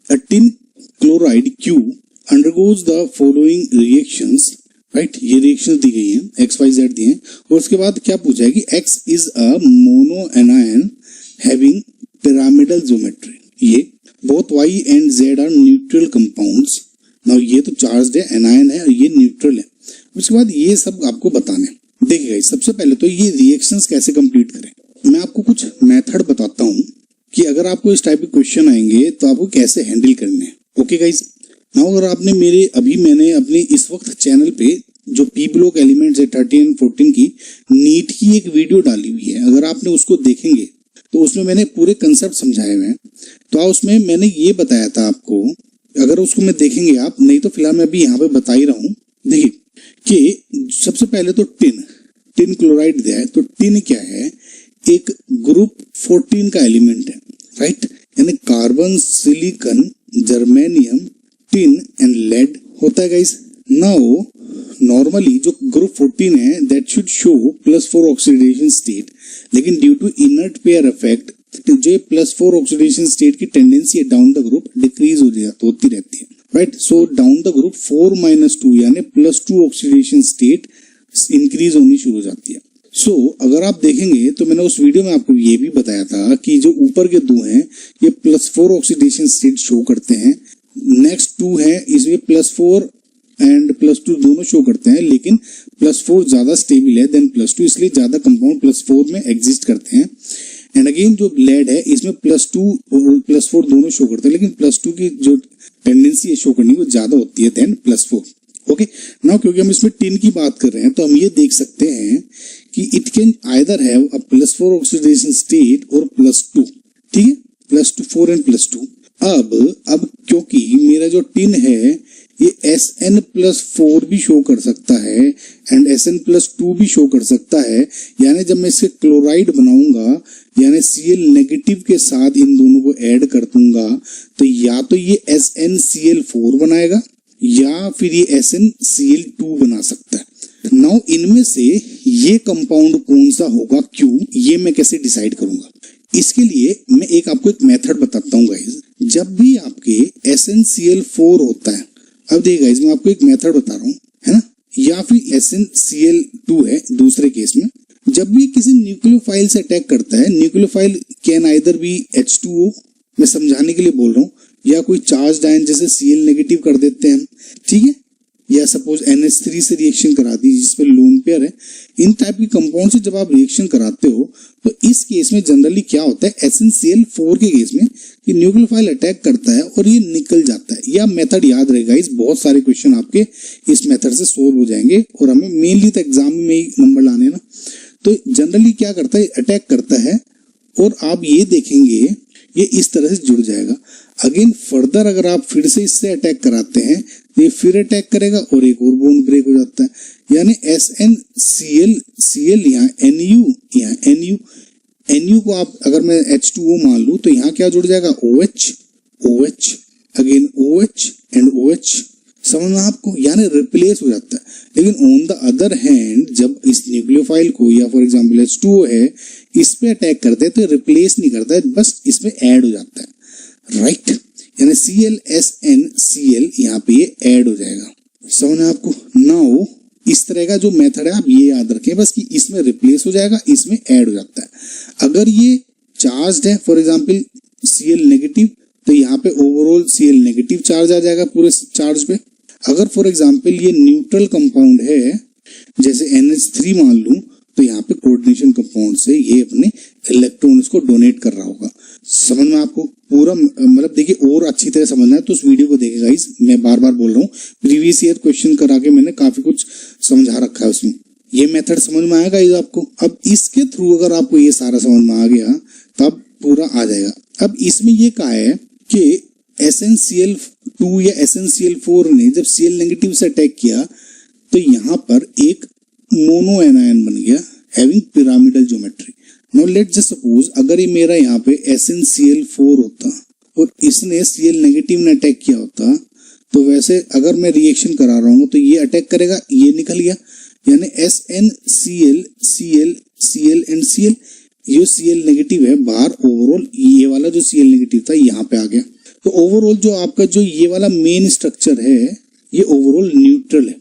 a tin chloride Q undergoes the following reactions, right ये reactions दी गई हैं, XYZ दिए हैं, और उसके बाद क्या पूछा है कि X is a monoanion having pyramidal geometry. ये both Y and Z are neutral compounds. Now ये तो चार्ज्ड है, एनायन है और ये न्यूट्रल है. उसके बाद ये सब आपको बताने. देखिए सबसे पहले तो ये रिएक्शंस कैसे कंप्लीट करें. मैं आपको कुछ मेथड बताता हूँ कि अगर आपको इस टाइप के क्वेश्चन आएंगे तो आपको कैसे हैंडल करने हैं. Okay guys. नाउ अगर आपने मैंने अपने इस वक्त चैनल पे जो पी ब्लॉक एलिमेंट्स है 13 और 14 की नीट की एक वीडियो डाली हुई है, अगर आपने उसको देखेंगे तो उसमें मैंने पूरे कंसेप्ट समझाए हुए हैं. तो उसमें मैंने ये बताया था आपको, अगर उसको मैं देखेंगे आप, नहीं तो फिलहाल मैं अभी यहाँ पे बता ही रहा हूँ. देखिए कि सबसे पहले तो टिन क्लोराइड दिया है. तो टिन क्या है, एक ग्रुप 14 का एलिमेंट है, राइट. यानी carbon, silicon, germanium, tin and lead होता है गाइस. नाउ नॉर्मली जो ग्रुप 14 है that should show +4 oxidation state, लेकिन due to inert pair effect जो +4 ऑक्सीडेशन स्टेट की टेंडेंसी है डाउन द ग्रुप डिक्रीज होती रहती है, right. So down the group 4-2 यानी +2 ऑक्सीडेशन स्टेट इंक्रीज होनी शुरू हो जाती है. सो अगर आप देखेंगे तो मैंने उस वीडियो में आपको ये भी बताया था कि जो ऊपर के दो हैं ये +4 ऑक्सीडेशन स्टेट शो करते हैं. नेक्स्ट 2 है इसमें +4 एंड +2 दोनों शो करते हैं, लेकिन +4 ज्यादा स्टेबल है देन +2, इसलिए ज्यादा कंपाउंड +4 में एग्जिस्ट करते हैं. एंड अगेन जो लेड है इसमें +2 और +4 दोनों शो करते हैं, लेकिन +2 की जो टेंडेंसी है शो करने की वो ज्यादा होती है देन +4. ओके. नाउ क्योंकि हम इसमें टिन की बात कर रहे हैं तो हम ये देख सकते हैं कि it can either have a +4 oxidation state और +2. ठीक है, +4 एंड +2. अब क्योंकि मेरा जो टिन है ये SN+4 भी शो कर सकता है एंड SN+2 भी शो कर सकता है, यानी जब मैं इसके क्लोराइड बनाऊंगा यानी Cl नेगेटिव के साथ इन दोनों को ऐड कर दूंगा तो या तो ये SnCl4 बनाएगा या फिर ये SnCl2 बना सकता है. नाउ इनमें से ये कंपाउंड कौन सा होगा, क्यों, ये मैं कैसे डिसाइड करूंगा. इसके लिए मैं आपको एक मेथड बताता हूँ गाइज. जब भी आपके SnCl4 होता है, अब देखिए गाइज मैं आपको एक मेथड बता रहा हूँ, है ना, या फिर SnCl2 है दूसरे केस में, जब भी किसी न्यूक्लियोफाइल से अटैक करता है, nucleophile can either B H2O, मैं समझाने के लिए बोल रहा हूँ, या कोई चार्ज आयन जैसे Cl नेगेटिव कर देते हैं, ठीक है, या सपोज NH3 से रिएक्शन करा दी जिसपे लोन पेयर है. इन टाइप के कंपाउंड से जब आप रिएक्शन कराते हो तो इस केस में जनरली क्या होता है, SnCl4 के केस में कि न्यूक्लियोफाइल अटैक करता है और ये निकल जाता है. यह मेथड याद रहेगा, इस बहुत सारे क्वेश्चन आपके इस मेथड से सोल्व हो जाएंगे और हमें मेनली तो एग्जाम में ही नंबर लाने ना. तो जनरली क्या करता है, अटैक करता है और आप ये देखेंगे ये इस तरह से जुड़ जाएगा. अगेन फर्दर अगर आप फिर से इससे अटैक कराते हैं तो ये फिर अटैक करेगा और एक और बॉन्ड ब्रेक हो जाता है. यानी SnCl यहाँ Nu को आप अगर मैं H2O मान लूं तो यहाँ क्या जुड़ जाएगा, OH again OH and OH. समझ में आपको, यानी रिप्लेस हो जाता है. लेकिन ऑन द अदर हैंड जब इस न्यूक्लियोफाइल को या फॉर एग्जांपल H2O है इस पे अटैक करते हैं तो रिप्लेस नहीं करता है, बस इसमें ऐड हो जाता है, राइट. यानी ClSnCl यहाँ पे ये ऐड हो जाएगा. समझ में आपको. नाउ इस तरह का जो मेथड है आप ये याद रखें बस कि इसमें रिप्लेस हो जाएगा, इसमें ऐड हो जाता है. अगर ये चार्ज्ड है फॉर एग्जांपल Cl नेगेटिव तो यहाँ पे ओवरऑल Cl नेगेटिव चार्ज आ जाएगा पूरे चार्ज पे. अगर फॉर एग्जांपल ये न्यूट्रल कंपाउंड है जैसे NH3 मान लूं तो यहाँ पे कोऑर्डिनेशन कंपाउंड से ये अपने इलेक्ट्रॉन्स को डोनेट कर रहा होगा. समझ में आपको पूरा, मतलब देखिए और अच्छी तरह समझना है तो उस वीडियो को देखिएगा गाइस. मैं बार बार बोल रहा हूँ, प्रीवियस ईयर क्वेश्चन करा के मैंने काफी कुछ समझा रखा है उसमें. ये मेथड समझ में आएगा गाइस आपको. अब इसके थ्रू अगर आपको ये सारा समझ में आ गया तब पूरा आ जाएगा. अब इसमें ये कहा है कि SnCl2 या SnCl4 ने जब Cl नेगेटिव से अटैक किया तो यहाँ पर एक मोनो एनायन बन गया having pyramidal geometry. Now let's just suppose अगर ये मेरा यहाँ पे SnCl4 होता और इसने Cl नेगेटिव ने अटैक किया होता तो वैसे अगर मैं रिएक्शन करा रहा हूँ तो ये अटैक करेगा, ये निकल गया, यानी SnCl Cl Cl and Cl. ये Cl नेगेटिव है बाहर, ओवरऑल ये वाला जो Cl नेगेटिव था यहाँ पे आ गया. तो ओवरऑल जो आपका जो ये वाला मेन स्ट्रक्चर है ये ओवरऑल न्यूट्रल है।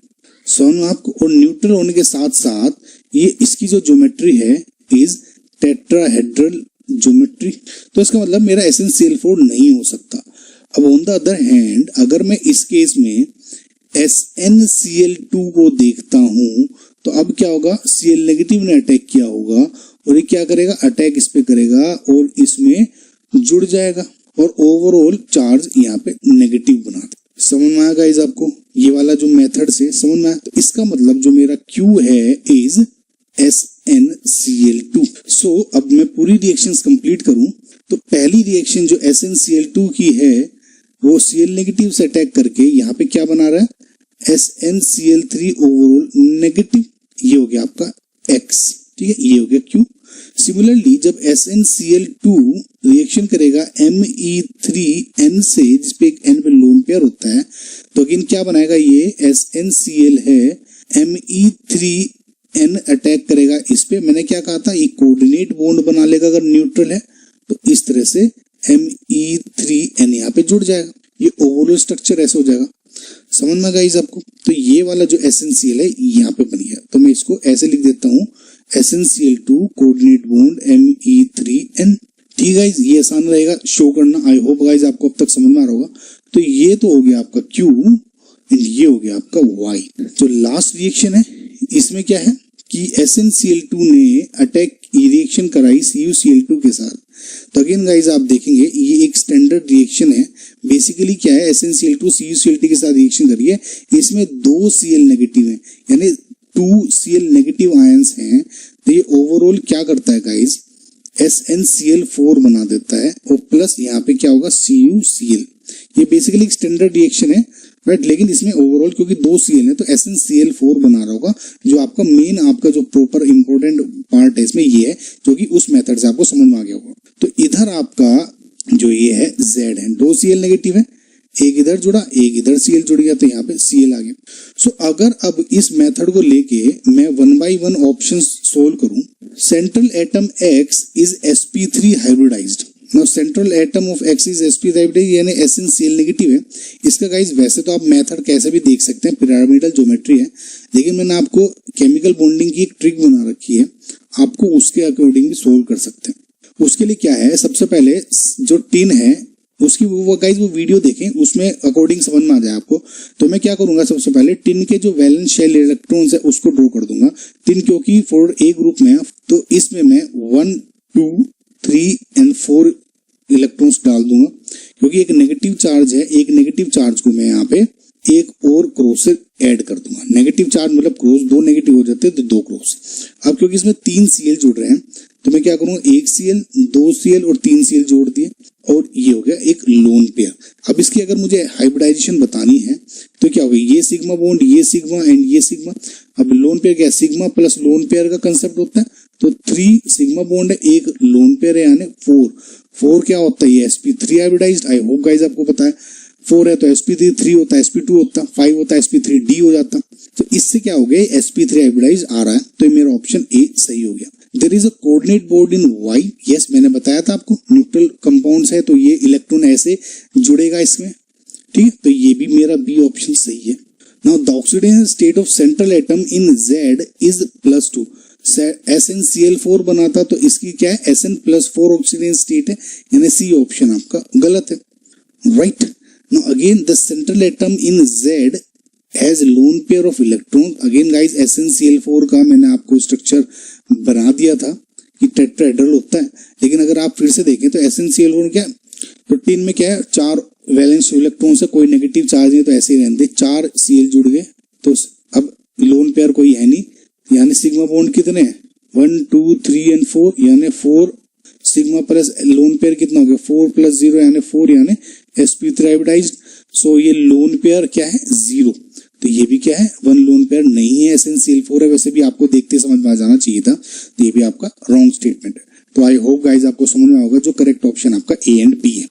समझ आपको, और न्यूट्रल होने के साथ साथ ये इसकी जो ज्योमेट्री है इज टेट्राहेड्रल ज्योमेट्री। तो इसका मतलब मेरा SnCl4 नहीं हो सकता। अब ऑन द अदर हैंड अगर मैं इस केस में SnCl2 को देखता हूं तो अब क्या होगा, Cl नेगेटिव ने अटैक किया होगा और ये क्या करेगा, अटैक इस पे करेगा और इसमें जुड़ जाएगा और ओवरऑल चार्ज यहाँ पे नेगेटिव बना दे। समझ में आया गाइस आपको, ये वाला जो मेथड से समझ में आया। तो इसका मतलब जो मेरा Q है इज SnCl2। सो अब मैं पूरी रिएक्शंस कंप्लीट करूं तो पहली रिएक्शन जो SnCl2 की है वो Cl नेगेटिव से अटैक करके यहाँ पे क्या बना रहा है, SnCl3 ओवरऑल नेगेटिव। ये हो गया आपका X, ठीक है, ये हो गया Q। सिमिलरली जब SnCl2 रिएक्शन करेगा Me3n से, जिसपे एक n पे लोन पेयर होता है, तो अगेन क्या बनाएगा, ये SnCl है, Me3n अटैक करेगा इस पे। मैंने क्या कहा था, ये कोऑर्डिनेट बॉन्ड बना लेगा अगर न्यूट्रल है, तो इस तरह से Me3n यहाँ पे जुड़ जाएगा। ये ओवरऑल स्ट्रक्चर ऐसे हो जाएगा। समझ में गाइस आपको। तो ये वाला जो SnCl है यहाँ पे बन गया, तो मैं इसको ऐसे लिख देता हूँ SnCl2 कोऑर्डिनेट बॉन्ड Me3n। ठीक गाइस, ये आसान रहेगा शो करना। आई होप गाइस आपको अब तक समझ में आ रहा होगा। तो ये तो हो गया आपका Q एंड ये हो गया आपका Y। जो लास्ट रिएक्शन है इसमें क्या है कि SnCl2 ने अटैक रिएक्शन कराई CuCl2 के साथ। तो अगेन गाइस आप देखेंगे ये एक स्टैंडर्ड रिएक्शन है। बेसिकली क्या है, SnCl2 CuCl2 के साथ रिएक्शन करी है, इसमें 2 Cl नेगेटिव है, यानी 2 Cl नेगेटिव आयंस हैं। तो ये ओवरऑल क्या करता है गाइस, SnCl4 बना देता है और प्लस यहाँ पे क्या होगा, CuCl। ये बेसिकली एक स्टैंडर्ड रिएक्शन है, राइट। लेकिन इसमें ओवरऑल क्योंकि 2 Cl है तो SnCl4 बना रहा होगा। जो आपका मेन आपका जो प्रॉपर इंपॉर्टेंट पार्ट है इसमें ये है, जो कि उस मेथड से आपको समझ में आ गया होगा। तो इधर आपका जो ये है Z है, 2 Cl नेगेटिव है, एक इधर जुड़ा एक इधर Cl जुड़ गया, तो यहाँ पे Cl आ गया। सो अगर अब इस मेथड को लेके मैं 1 by 1 ऑप्शन सोल्व करूं, central atom X is sp3 hybridised. Now central atom of X is sp3 hybridised, यानी SnCl नेगेटिव है। इसका गाइस वैसे तो आप मेथड कैसे भी देख सकते हैं, पिरामिडल ज्योमेट्री है, लेकिन मैंने आपको केमिकल बॉन्डिंग की एक ट्रिक बना रखी है, आपको उसके अकॉर्डिंग भी सोल्व कर सकते हैं। उसके लिए क्या है, सबसे पहले जो टिन है उसकी वो गाइस वो वीडियो देखें, उसमें अकॉर्डिंग समझ में आ जाए आपको। तो मैं क्या करूंगा, सबसे पहले टिन के जो वैलेंस शेल इलेक्ट्रॉन्स है उसको ड्रॉ कर दूंगा। टिन क्योंकि 4A ग्रुप में है तो इसमें मैं 1 2 3 एंड 4 इलेक्ट्रॉन्स डाल दूंगा, क्योंकि एक नेगेटिव चार्ज है, एक नेगेटिव चार्ज को मैं यहाँ पे एक और क्रॉस से ऐड कर दूंगा। नेगेटिव चार्ज मतलब क्रॉस, 2 नेगेटिव हो जाते हैं तो 2 क्रॉस। अब क्योंकि इसमें 3 Cl जुड़ रहे हैं तो मैं क्या करूंगा, 1 Cl 2 Cl और 3 Cl जोड़ दिए और ये हो गया एक लोन पेयर। अब इसकी अगर मुझे हाइब्रिडाइजेशन बतानी है तो क्या होगा, ये सिग्मा बॉन्ड, ये सिग्मा एंड ये सिग्मा। अब लोन पेयर क्या, सिग्मा प्लस लोन पेयर का कंसेप्ट होता है, तो 3 सिग्मा बॉन्ड है, एक लोन पेयर है, यानी 4 क्या होता है, ये sp3 hybridised. I hope guys आपको पता है, 4 है तो sp3 होता है, sp2 होता है, 5 होता है sp3d हो जाता। तो इससे क्या हो गया, sp3 हाइब्रिडाइज्ड आ रहा है, तो मेरा ऑप्शन ए सही हो गया। There is a coordinate bond in Y। Yes, मैंने बताया था आपको, न्यूट्रल कंपाउंड्स है तो ये इलेक्ट्रॉन ऐसे जुड़ेगा इसमें, ठीक है। तो ये भी मेरा बी ऑप्शन सही है। Now the oxidation state of central atom in Z is +2। SnCl4 बनाता तो इसकी क्या है, Sn+4 ऑक्सीडेशन स्टेट है, यानी सी ऑप्शन आपका गलत है, right. Now again the central atom in Z has lone pair of electron. Again guys SnCl4 का मैंने आपको स्ट्रक्चर बना दिया था कि टेट्राहेड्रल होता है, लेकिन अगर आप फिर से देखें तो SnCl4 क्या है, तो टिन में क्या है, 4 वैलेंस इलेक्ट्रॉन से कोई नेगेटिव चार्ज नहीं, तो ऐसे ही रहने दे, 4 Cl जुड़ गए। तो अब लोन पेयर कोई है नहीं, यानी सिग्मा बॉन्ड कितने हैं, 1 2 3 एंड 4, यानी 4 सिग्मा प्लस लोन पेयर कितना हो गया, 4 + 0 यानी 4, यानी sp3 हाइब्रिडाइज्ड। सो ये लोन पेयर क्या है, 0। तो ये भी क्या है, 1 लोन पेयर नहीं है, SnCl4 है। वैसे भी आपको देखते समझ में आ जाना चाहिए था, तो ये भी आपका रॉन्ग स्टेटमेंट है। तो आई होप गाइज आपको समझ में होगा, जो करेक्ट ऑप्शन आपका A एंड B है।